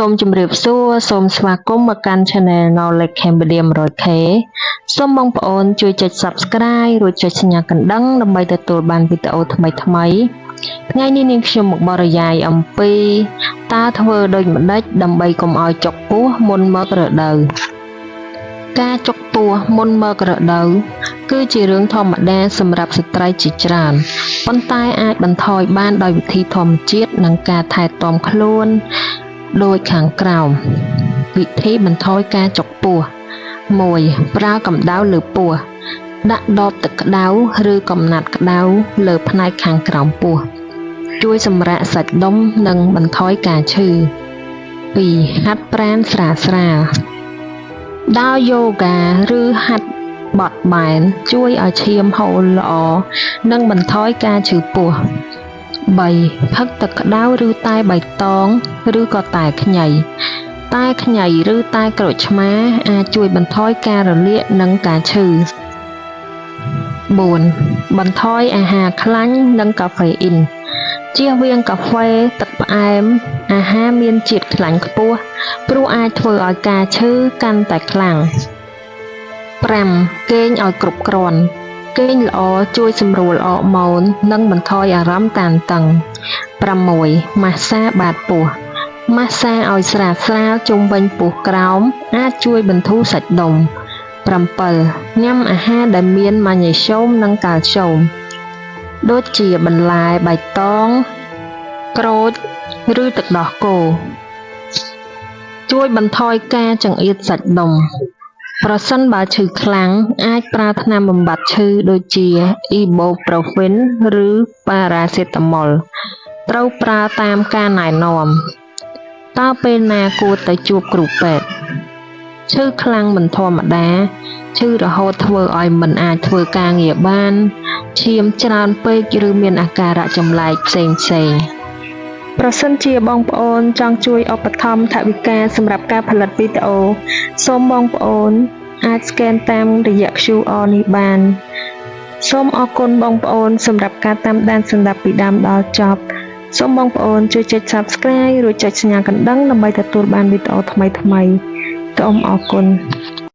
សូមជម្រាបសួរសូមស្វាគមន៍មកកាន់ Channel Knowledge Cambodia 100K សូមបងប្អូនជួយចុច Subscribe រួចចុចសញ្ញាកណ្ដឹងដើម្បីទទួលបានវីដេអូថ្មីៗថ្ងៃនេះនាងខ្ញុំមកបរិយាយអំពីតើធ្វើដូចម្តេចដើម្បីកុំឲ្យចុកពោះមុនមករដូវការចុកពោះមុនមករដូវគឺជារឿងធម្មតាសម្រាប់ស្ត្រីជាច្រើនប៉ុន្តែអាចបន្ថយបានដោយវិធីធម្មជាតិនិងការថែទាំខ្លួនដោយខាងក្រោមវិធីបន្ថយការចុកពោះ 1. ប្រើកម្ដៅលើពោះដាក់ដបទឹកក្តៅឬកំណាត់ក្តៅលើផ្នែកខាងក្រោមពោះជួយសម្រាកសាច់ដុំនិងបន្ថយការឈឺ 2. ហាត់ប្រាណស្រាលៗដើរយូហ្គាឬហាត់បត់បែនជួយឲ្យឈាមហូរល្អនិងបន្ថយការឈឺពោះ 3. ផឹកទឹកក្តៅឬតែបៃតងឬក៏តែខ្ញីតែខ្ញីឬតែក្រូចឆ្មាអាចជួយបន្ថយការរលាកនិងការឈឺ 4. បន្ថយអាហារខ្លាញ់និងកាហ្វេអ៊ីនជៀសវាងកាហ្វេទឹកផ្អែមអាហារមានជាតិខ្លាញ់ខ្ពស់ព្រោះអាចធ្វើឲ្យការឈឺកាន់តែខ្លាំង 5. គេងឲ្យគ្រប់គ្រាន់គេងល្អជួយសម្រួលអរម៉ូននិងបន្ថយអារម្មណ៍តានតឹង 6. ម៉ាស្សាបាតពោះម៉ាស្សាឲ្យស្រាលៗជុំវិញពោះក្រោមអាចជួយបន្ធូរសាច់ដុំ 7. ញ៉ាំអាហារដែលមានម៉ាញ៉េស្យូមនិងកាល់ស្យូមដូចជាបន្លែបៃតងក្រូចឬទឹកដោះគោជួយបន្ថយការចង្អៀតសាច់ដុំប្រសិនបើឈឺខ្លាំងអាចប្រើថ្នាំបំបាត់ឈឺដូចជា Ibuprofen ឬ Paracetamol ត្រូវប្រើតាមការណែនាំតើពេលណាគួរទៅជួបគ្រូពេទ្យឈឺខ្លាំងមិនធម្មតាឈឺរហូតធ្វើឲ្យមិនអាចធ្វើការងារបានឈាមច្រើនពេកឬមានអាការៈចម្លែកផ្សេងប្រសិនជាបងប្អូនចង់ជួយឧបត្ថម្ភថវិកាសម្រាប់ការផលិតវីដេអូសូមបងប្អូនអាចស្កេនតាមរយៈ QR នេះបានសូមអរគុណបងប្អូនសម្រាប់ការតាមដានស្ដាប់ពីដើមដល់ចប់សូមបងប្អូនជួយចុច Subscribe រួចចុចសញ្ញាកណ្ដឹងដើម្បីទទួលបានវីដេអូថ្មីៗសូមអរគុណ